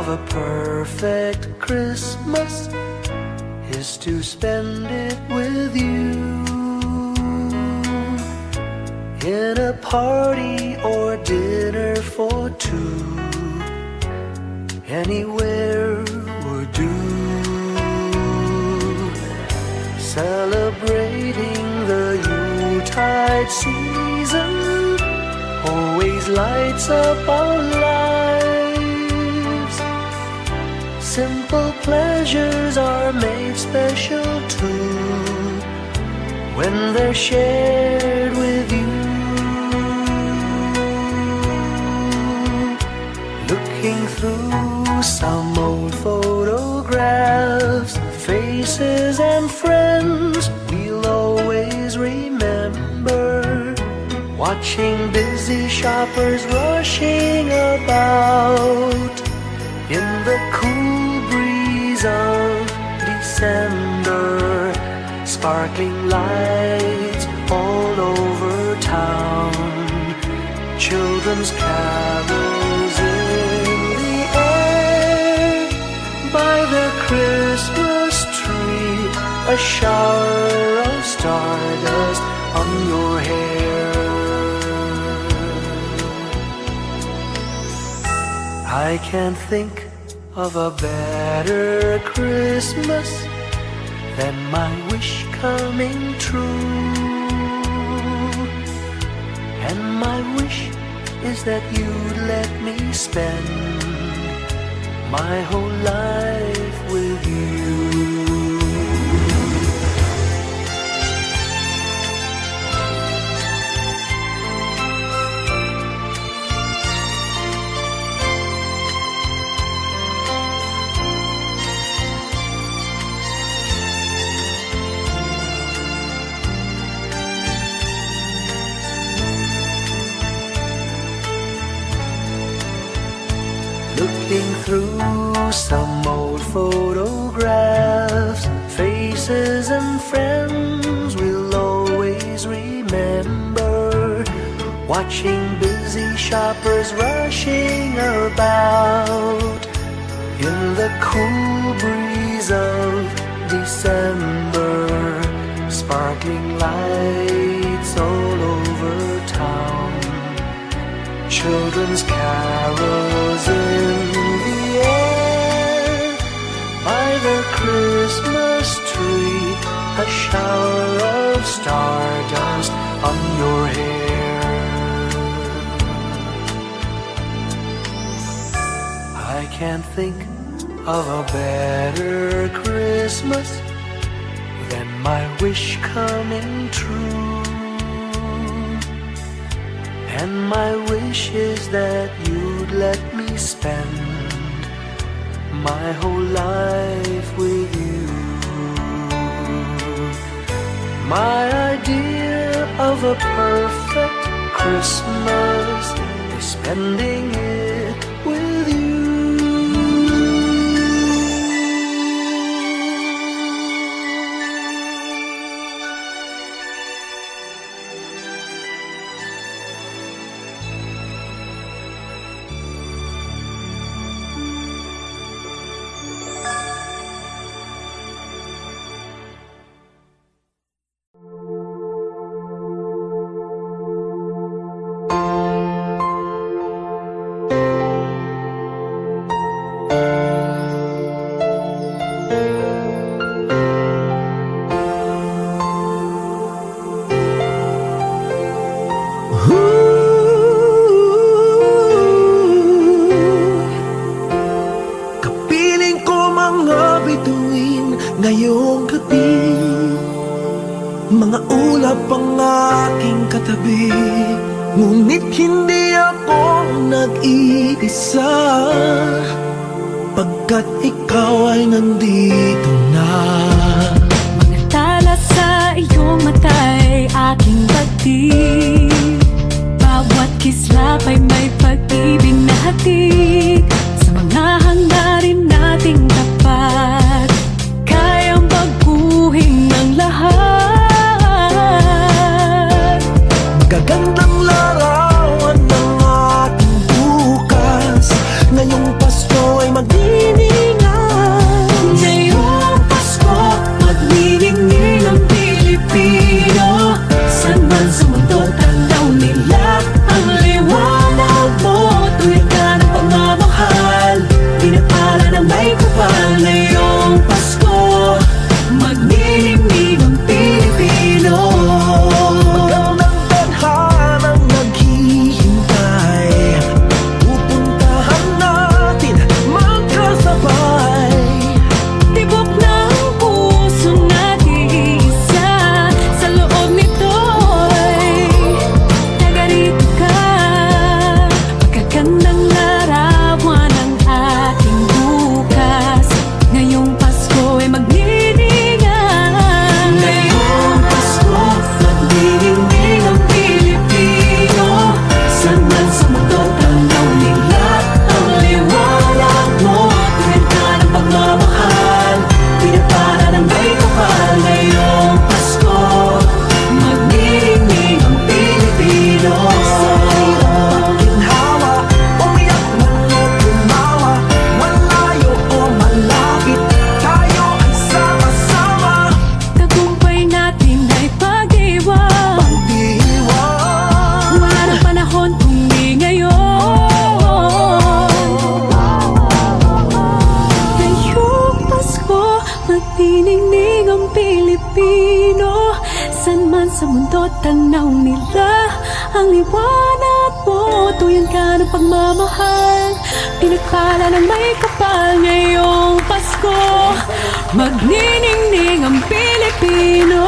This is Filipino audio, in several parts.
of a perfect Christmas is to spend it with you, in a party or dinner for two, anywhere would do. Celebrating the Yuletide season always lights up our lives. Simple pleasures are made special too when they're shared with you. Looking through some old photographs, faces and friends we'll always remember, watching busy shoppers rushing about in the cool breeze of December, sparkling lights all over town, children's carols in the air, by the Christmas tree, a shower of stardust on your hair. I can't think of a better Christmas than my wish coming true. And my wish is that you'd let me spend my whole life with you. Looking through some old photographs, faces and friends we'll always remember, watching busy shoppers rushing about in the cool breeze of December, sparkling lights all over town, children's carols in the air, by the Christmas tree, a shower of stardust on your hair. I can't think of a better Christmas than my wish coming true. And my wish is that you'd let me spend my whole life with you. My idea of a perfect Christmas is spending it with you. Ngayong gabi, mga ulap ang aking katabi, ngunit hindi ako nag-iisa, pagkat ikaw ay nandito na. Mga tala sa iyong mata'y aking pagtig, bawat kislap ay may pag-ibig na hatid, sa mga hangarin nating tapat, kayang baguhin ng lahat. Gagandang larawan ng ating bukas, ngayong Pasko ay maging tanaw nila ang liwanag mo. Tuyan ka ng pagmamahal, pinagpala ng may kapal ngayong Pasko. Magniningning ang Pilipino.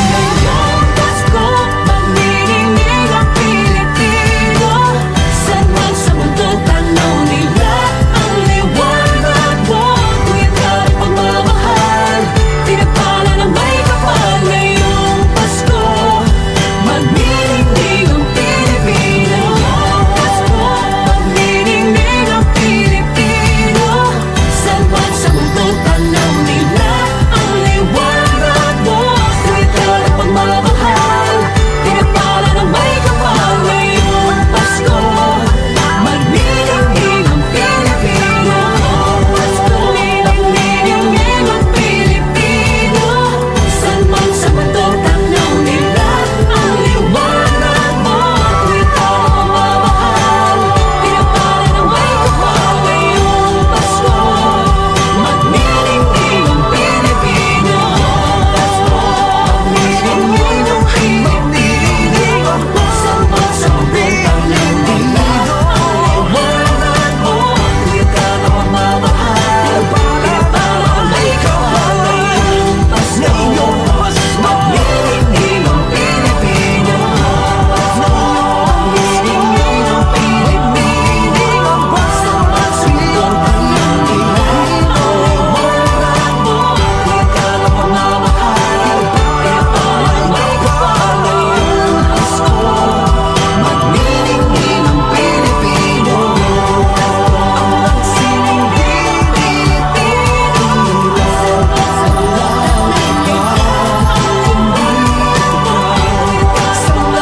Ngayong Pasko, magniningning ang Pilipino. Saan man sa mundo tanaw nila ang liwanag mo. Tuyan ka ng pagmamahal, pinagpala ng may kapal ngayong Pasko. Magniningning ang Pilipino. Pasko, magniningning ang Pilipino. Saan man sa mundo tanaw nila ang liwanag mo. Tuwid ka ng pagmamahal, pinagpala ng may kapal ngayong Pasko. Magniningning ang Pilipino. Pasko, magniningning ang Pilipino. Saan man sa mundo tanaw nila ang liwanag mo. Tuwid ka ng pagmamahal, pinagpala ng may kapal ngayong Pasko. Magniningning ang Pilipino. Pasko, magniningning ang Pilipino. Saan man sa mundo tanaw nila ang liwanag mo. Tuwid ka ng pagmamahal, pinagpala ng may kapal ngayong Pasko. Magniningning ang Pilipino. Magniningning ang Pilipino. Saan man sa mundo tanaw nila ang liwanag mo. Tuwid ka ng pagmamahal, pinagpala ng may kapal ngayong Pasko. Magniningning ang Pilipino. Ang magsining Pilipino. Sa mga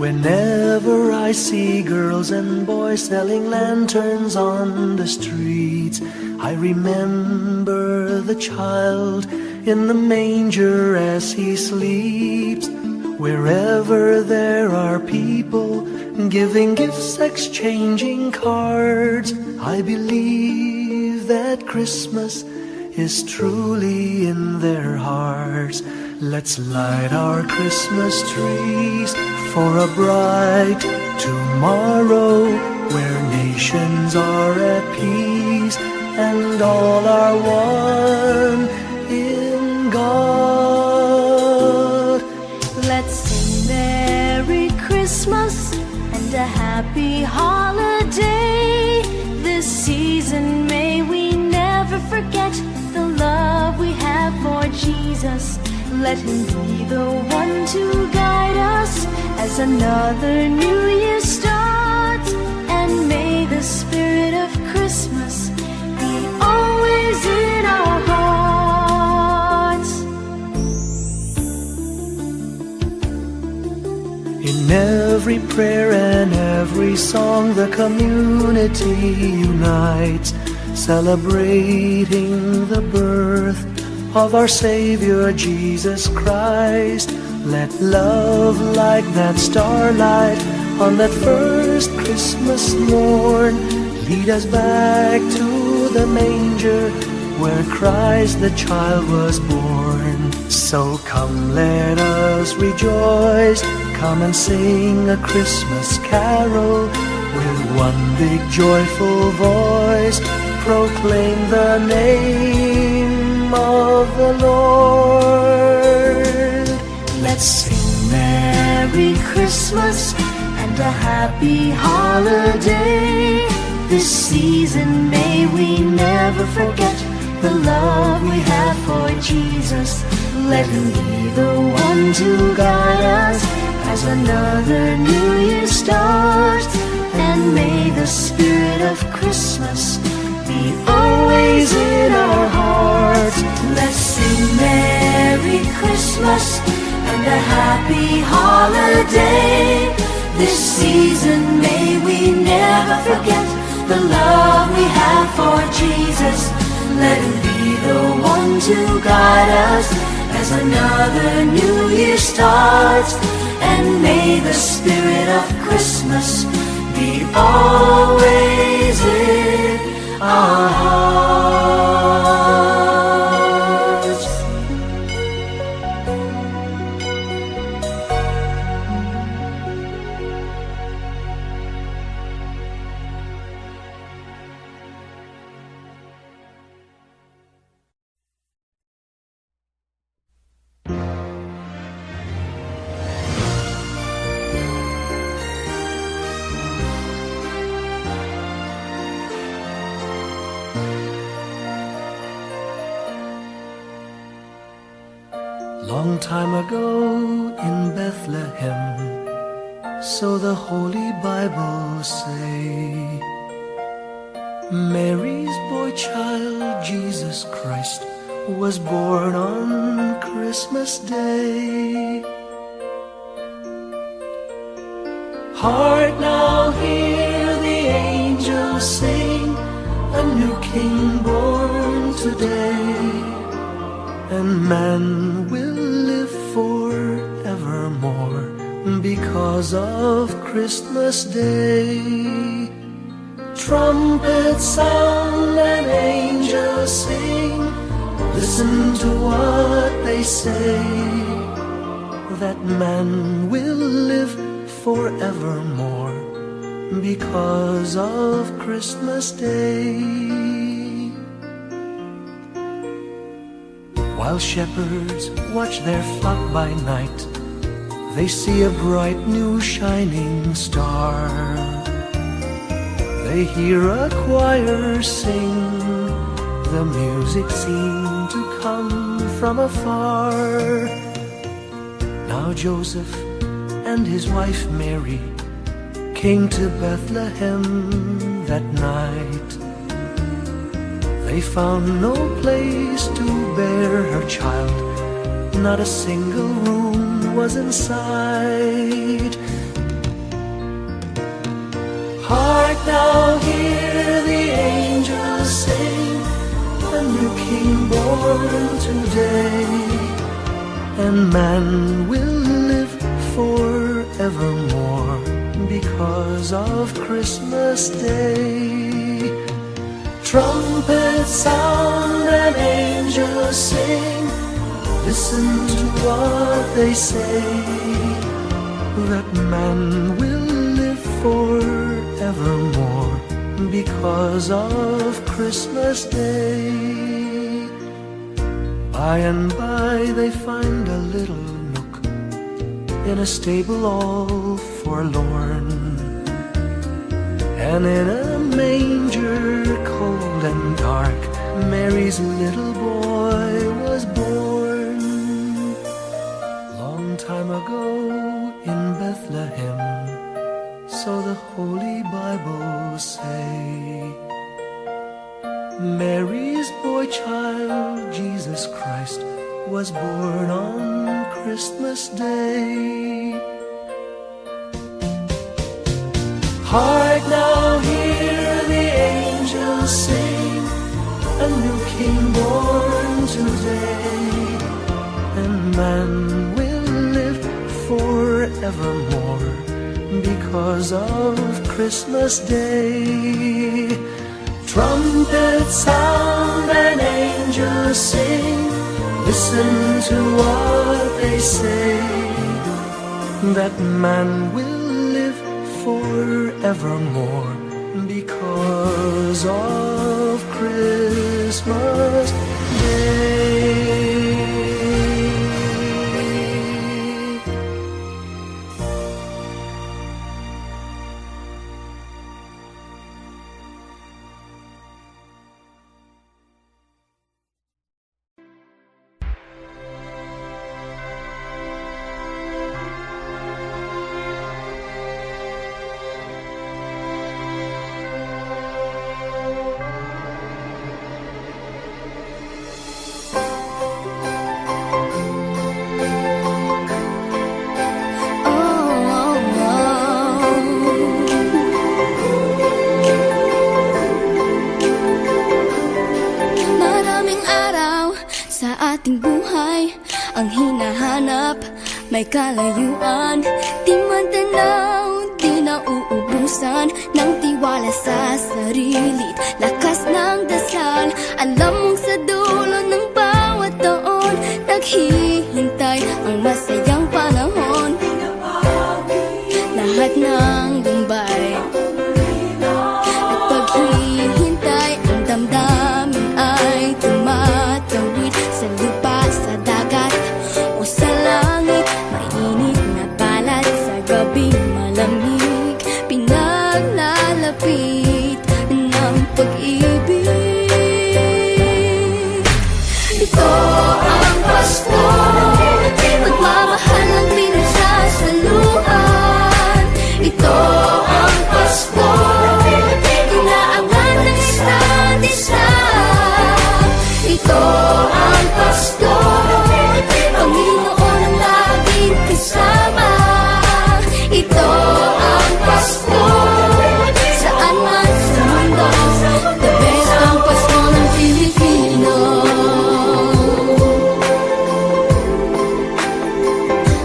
Whenever I see girls and boys selling lanterns on the streets, I remember the child in the manger as he sleeps. Wherever there are people giving gifts, exchanging cards, I believe that Christmas is truly in their hearts. Let's light our Christmas trees for a bright tomorrow, where nations are at peace and all are one in God. Let's sing Merry Christmas and a happy holiday. This season may we never forget the love we have for Jesus. Let him be the one to guide us as another new year starts. And may the spirit of Christmas be always in our hearts. In every prayer and every song, the community unites, celebrating the birth of our Savior Jesus Christ. Let love like that starlight on that first Christmas morn lead us back to the manger where Christ the child was born. So come, let us rejoice, come and sing a Christmas carol with one big joyful voice. Proclaim the name of the Lord. Let's sing Merry Merry Christmas and a happy holiday. This season may we never forget the love we have for Jesus. Let him be the one to guide us as another new year starts. And may the spirit of Christmas be always in our hearts. Let's sing Merry Christmas and a happy holiday. This season may we never forget the love we have for Jesus. Let him be the one to guide us as another new year starts. And may the spirit of Christmas be always in our hearts. Long time ago in Bethlehem, so the Holy Bible say, Mary's boy child, Jesus Christ, was born on Christmas Day. Hark now, hear the angels sing, a new King born today, and man will live forevermore because of Christmas Day. Trumpets sound and angels sing, listen to what they say, that man will live forevermore because of Christmas Day. While shepherds watch their flock by night, they see a bright new shining star. They hear a choir sing, the music seemed to come from afar. Now Joseph and his wife Mary came to Bethlehem that night. They found no place to bear her child, not a single room was in sight. Hark now, hear the angels sing, a new King born today, and man will live forevermore because of Christmas Day. Trumpets sound and angels sing, listen to what they say, that man will live forevermore because of Christmas Day. By and by they find a little nook in a stable all forlorn, and in a manger cold and dark, Mary's little boy was born. Long time ago in Bethlehem, so the Holy Bible say, Mary's boy child, Jesus Christ, was born on Christmas Day. Hark now, hear the angels sing, a new King born today, and man will live forevermore because of Christmas Day. Trumpets sound and angels sing, listen to what they say, that man will live forevermore because of Christmas Day. ating buhay ang hinahanap, may kalayuan, di man tanaw, di na uubusan ng tiwala sa sarili't lakas ng dasal. Alam mong sa dulo ng bawat taon, naghihintay ang masayang panahon. Lahat ng lumbay at paghihintay, ang damdamin ay tumatawid sa lupa, sa dagat o sa langit. Mainit na palad sa gabing malamig, pinaglalapit ng pag-ibig. Ito ang Pasko, pagmamahal ang pinagsasaluhan. Ito ang Pasko, inaabangan ng isa't isa. Ito ang Pasko, Panginoon ang laging kasama. Ito ang Pasko, saan man sa mundo, the best ang Pasko ng Pilipino.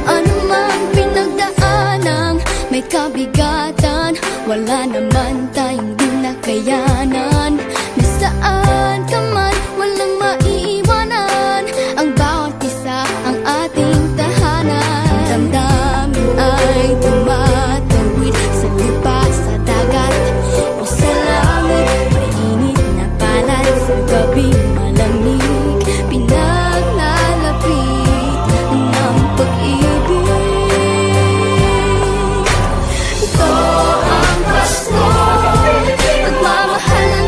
Ano mang pinagdaanang may kabigatan, wala naman tayong di nakayanan. Nasaan ka man, walang maiiwanan, ang bawat isa ang ating tahanan. Damdamin ay tumatawid sa lupa, sa dagat o sa langit. Mainit na palad sa gabing malamig, pinaglalapit ng pag-ibig. Ito ang Pasko, pagmamahal ang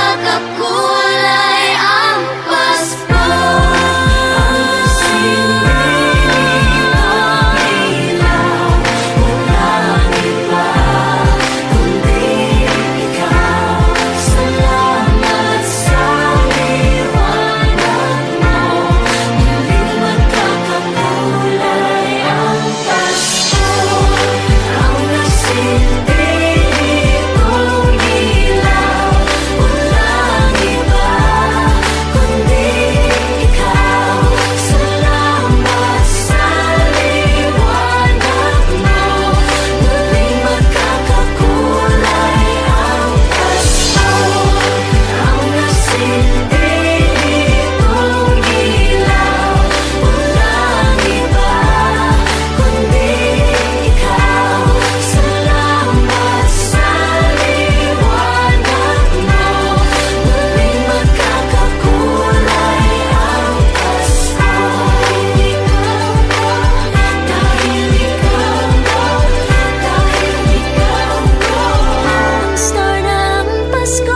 magkakakulay ang Pasko. Ang sindihan ilaw, walang iba kundi ikaw. Salamat sa liwanag mo, muling magkakakulay ang Pasko. Ang nagsindi nitong ilaw, walang iba kundi ikaw. Salamat sa liwanag mo, muling magkakakulay ang Pasko. Ang nagsindi nitong ilaw, walang iba kundi ikaw. Salamat sa liwanag mo, muling magkakakulay ang Pasko. Dahil ikaw ang star ng Pasko.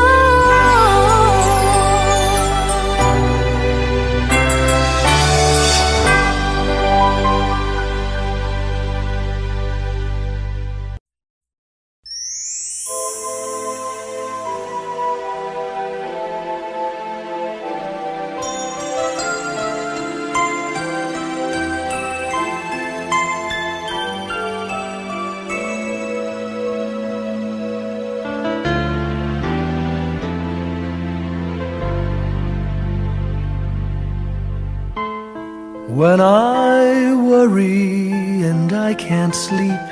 When I worry and I can't sleep,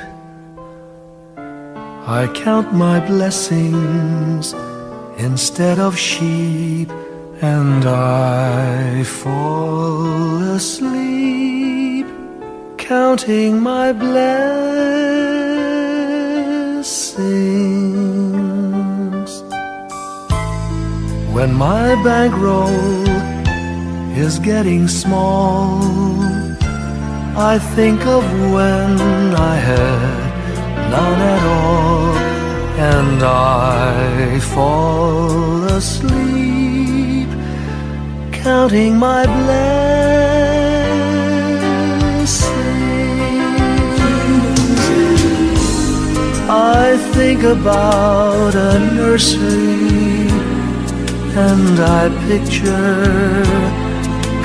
I count my blessings instead of sheep, and I fall asleep counting my blessings. When my bankroll is getting small, I think of when I had none at all, and I fall asleep counting my blessings. I think about a nursery, and I picture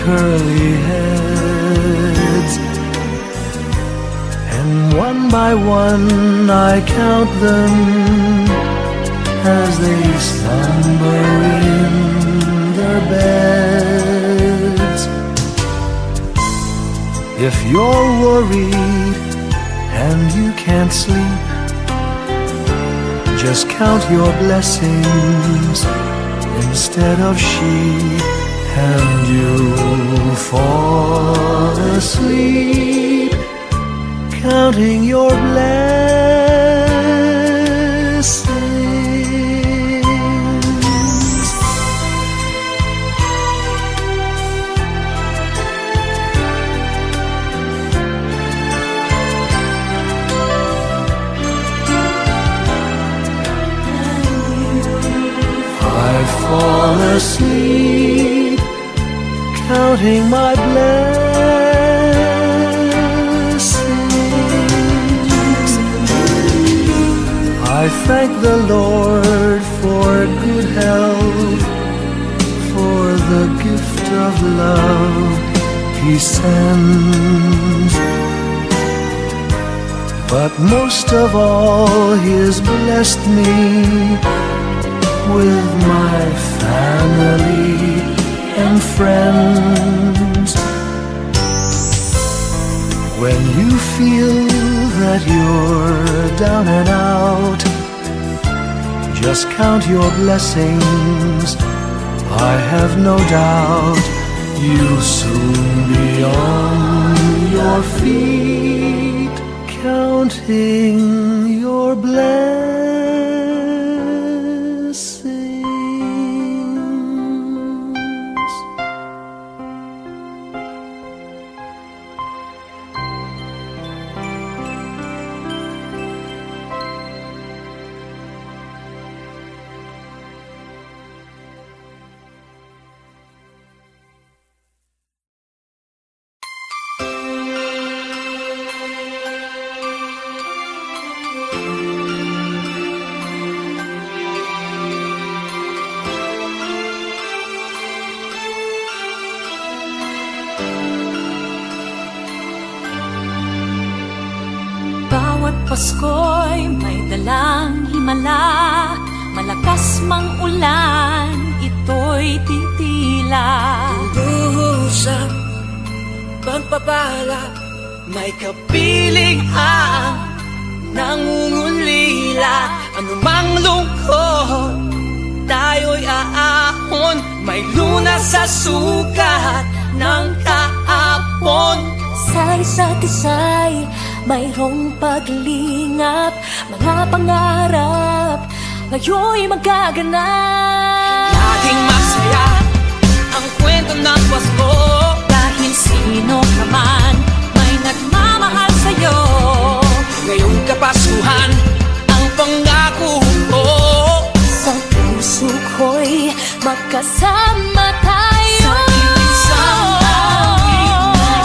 curly heads, and one by one I count them as they slumber in their beds. If you're worried and you can't sleep, just count your blessings instead of sheep, and you'll fall asleep counting your blessings. I fall asleep counting my blessings. I thank the Lord for good health, for the gift of love He sends. But most of all, He has blessed me with my family and friends. When you feel that you're down and out, just count your blessings. I have no doubt you'll soon be on your feet, counting your blessings. Pasko'y may dalang himala, malakas mang ulan, ito'y titila. Duhusang pagpapala, may kapiling ang nangungulila. Anumang lungkot, tayo'y aahon, may lunas sa sukat ng kahapon. Sa isa't isa'y mayroong paglingap, mga pangarap ngayon'y magaganap. Laging masaya ang kwento ng Pasko, Dahil sino ka man may nagmamahal sa'yo. ngayong Kapaskuhan ang pangako ko. Sa puso ko'y magkasama tayo. Sa isang awit na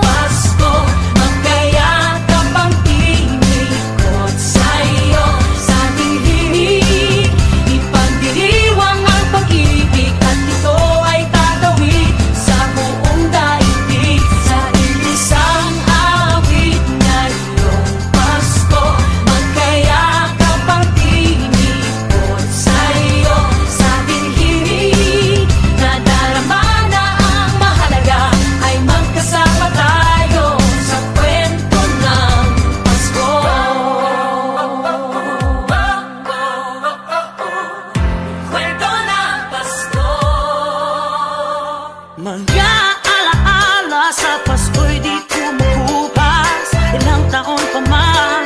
Pasko, magkayakap ang tinikot sa'yo. Sa ating himig, ipagdiriwang ang pag-ibig, at ito ay tatawid sa buong daigdig. Sa isang awit ngayong Pasko, magkayakap ang tinikot sa'yo. Sa ating himig, nadarama na ang mahalaga, ay magkasama tayo sa kwento ng Pasko. Kwento ng Pasko. Mga alaala sa Pasko'y di kumukupas, ilang taon pa man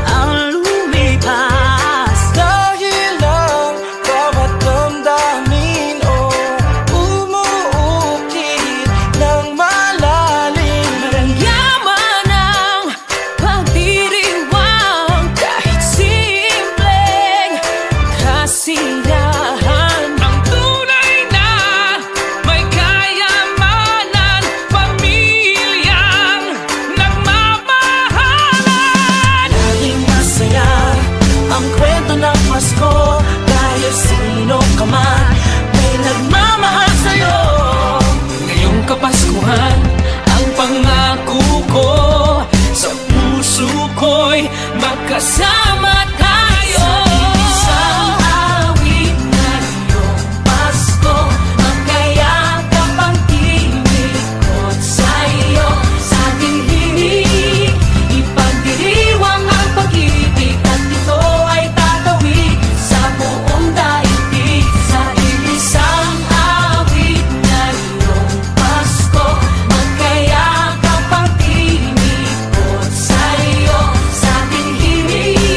ang lumipas. Dahil ang bawat damdamin o umuukit ng malalim. Yaman ang pagdiriwang, kahit simpleng kasiyahan. Ang tunay na may kayamanan, pamilyang nagmamahalan. Laging masaya ang kwento ng Pasko, dahil sino ka man may nagmamahal sa'yo. Ngayong Kapaskuhan ang pangako ko, sa puso ko'y magkasama tayo. Isang awit ngayong Pasko, magkayakap ang tinikot sa'yo. Sa ating himig, ipagdiriwang ang pag-ibig, at ito ay tatawid sa buong daigdig. Sa isang awit ngayong Pasko, magkayakap ang tinikot sa'yo. Sa ating himig,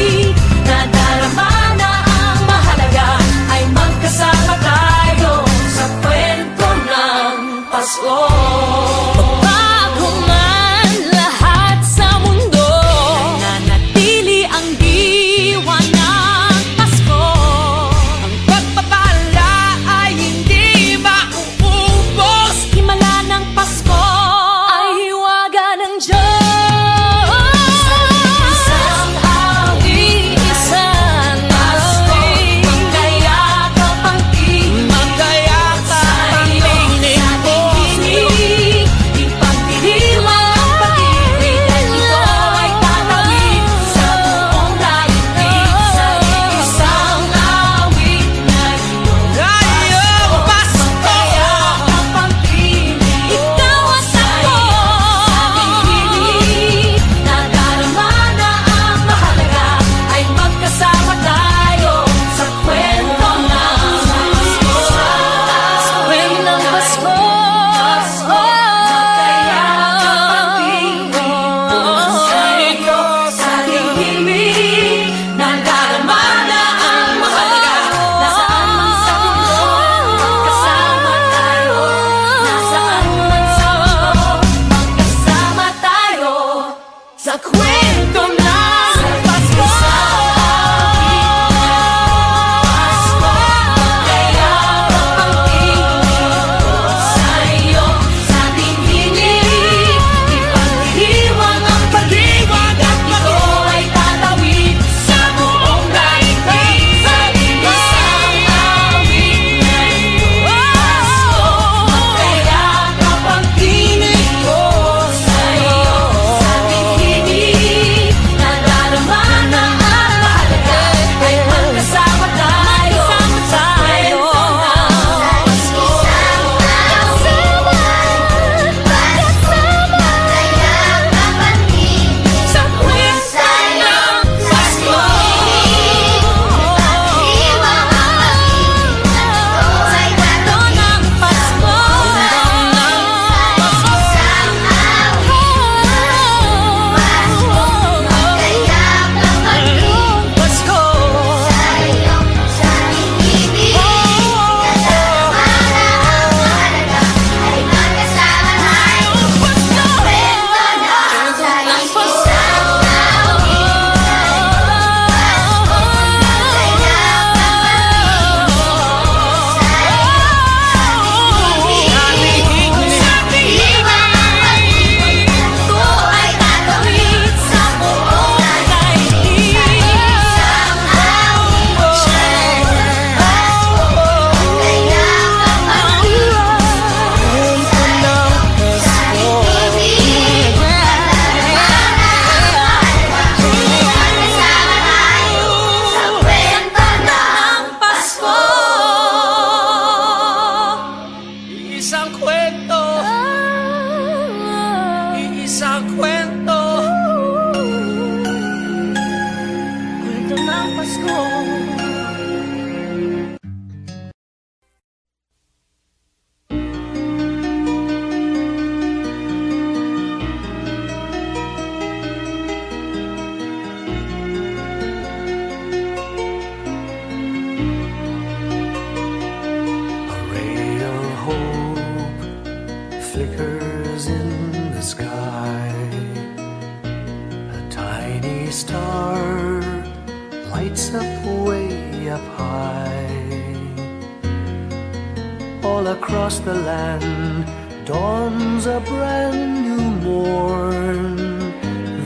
all across the land dawns a brand new morn.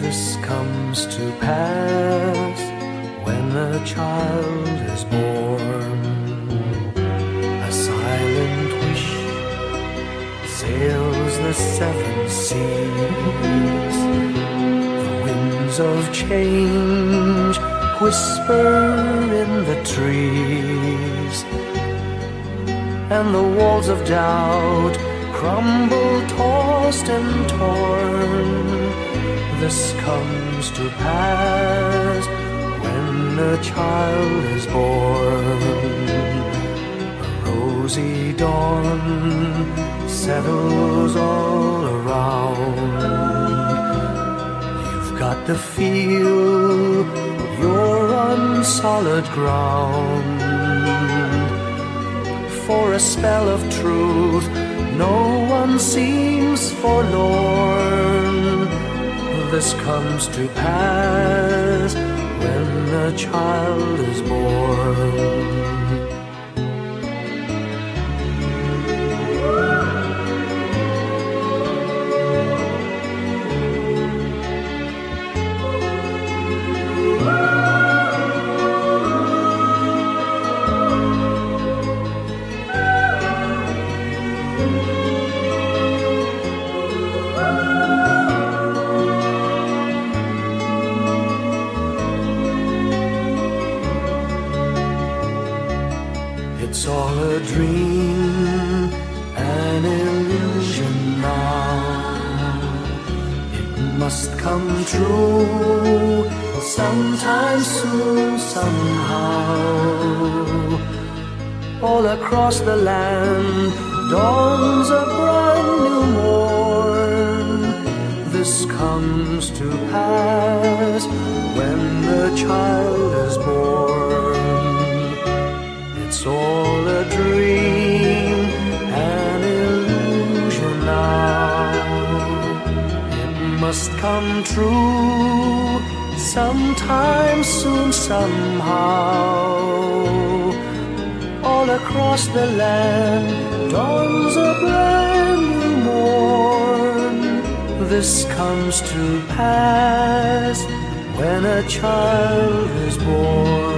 This comes to pass when a child is born. A silent wish sails the seven seas. The winds of change whisper in the trees, and the walls of doubt crumble, tossed and torn. This comes to pass when a child is born. A rosy dawn settles all around. You've got to feel you're on solid ground. For a spell of truth, no one seems forlorn. This comes to pass when a child is born. It's all a dream, an illusion now. It must come true sometime soon, somehow. All across the land dawns a brand new morn. This comes to pass when the child is born. It's all a dream, an illusion now. It must come true sometime soon, somehow. All across the land dawns a brand new morn. This comes to pass when a child is born.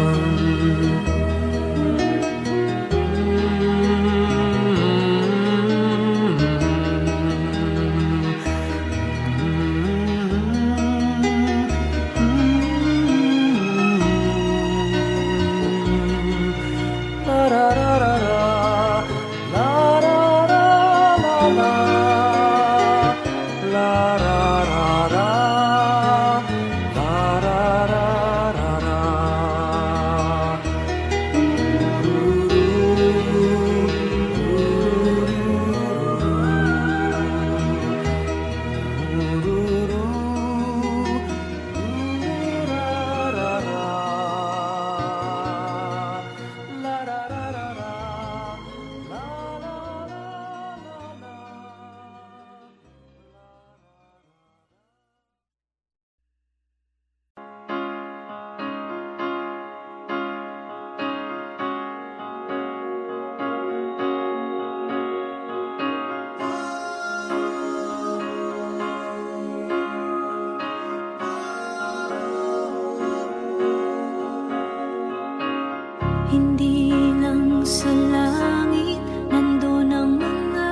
Hindi lang sa langit nandun ang mga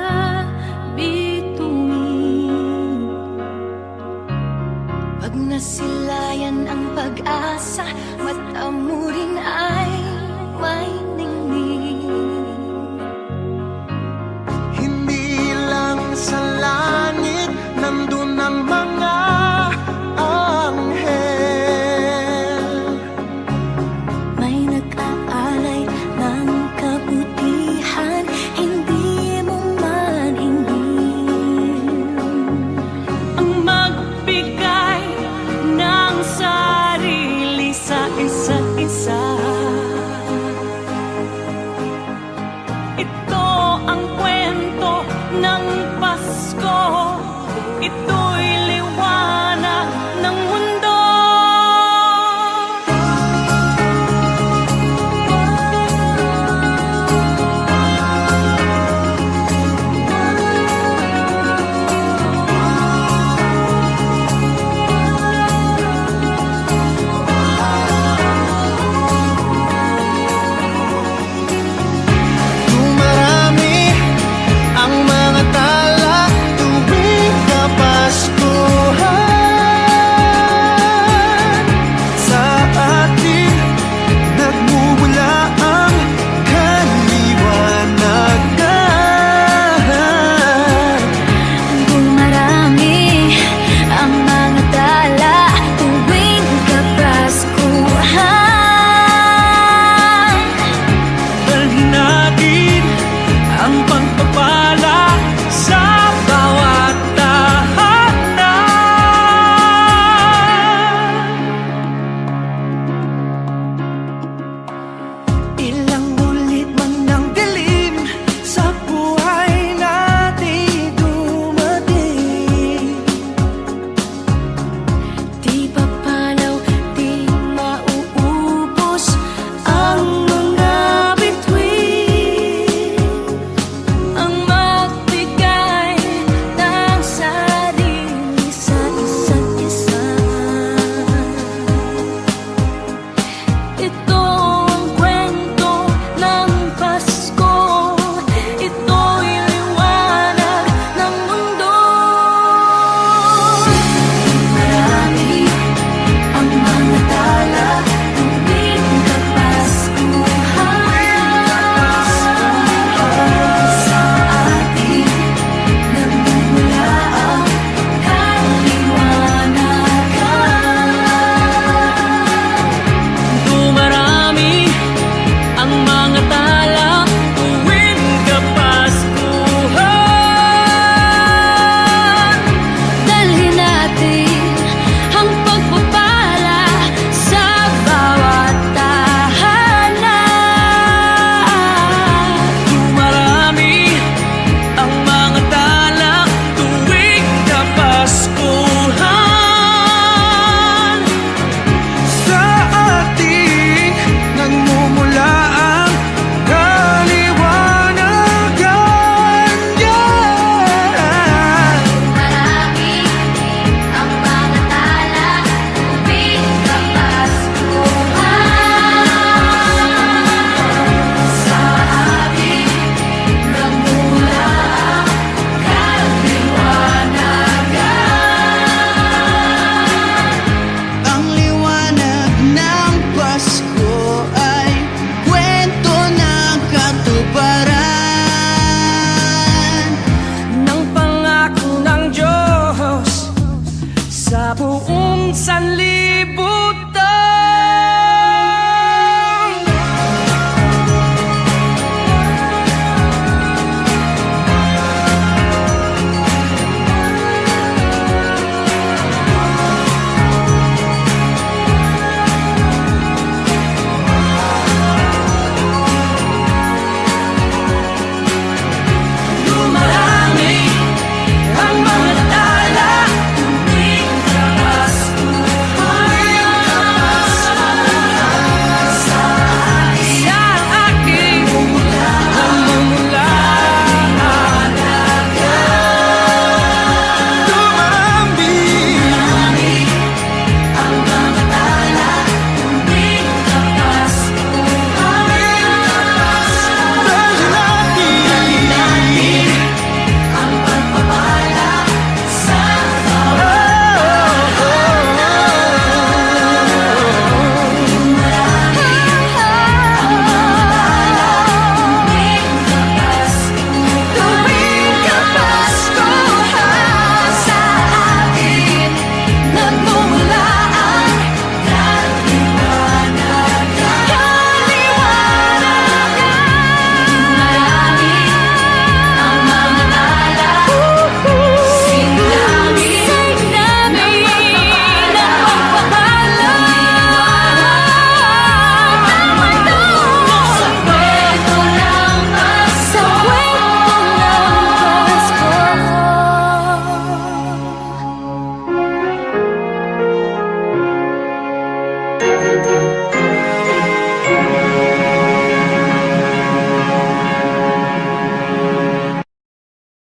bituin. Pag nasilayan ang pag-asa, mata mo rin ay may ningning. Hindi lang sa langit nandun ang mga anghel. May nag-aalay ng kabutihan, hindi mo man hingin. Ang magbigay ng sarili sa isa't isa. Ito ang kwento ng Pasko. Ito'y liwanag ng mundo. Dali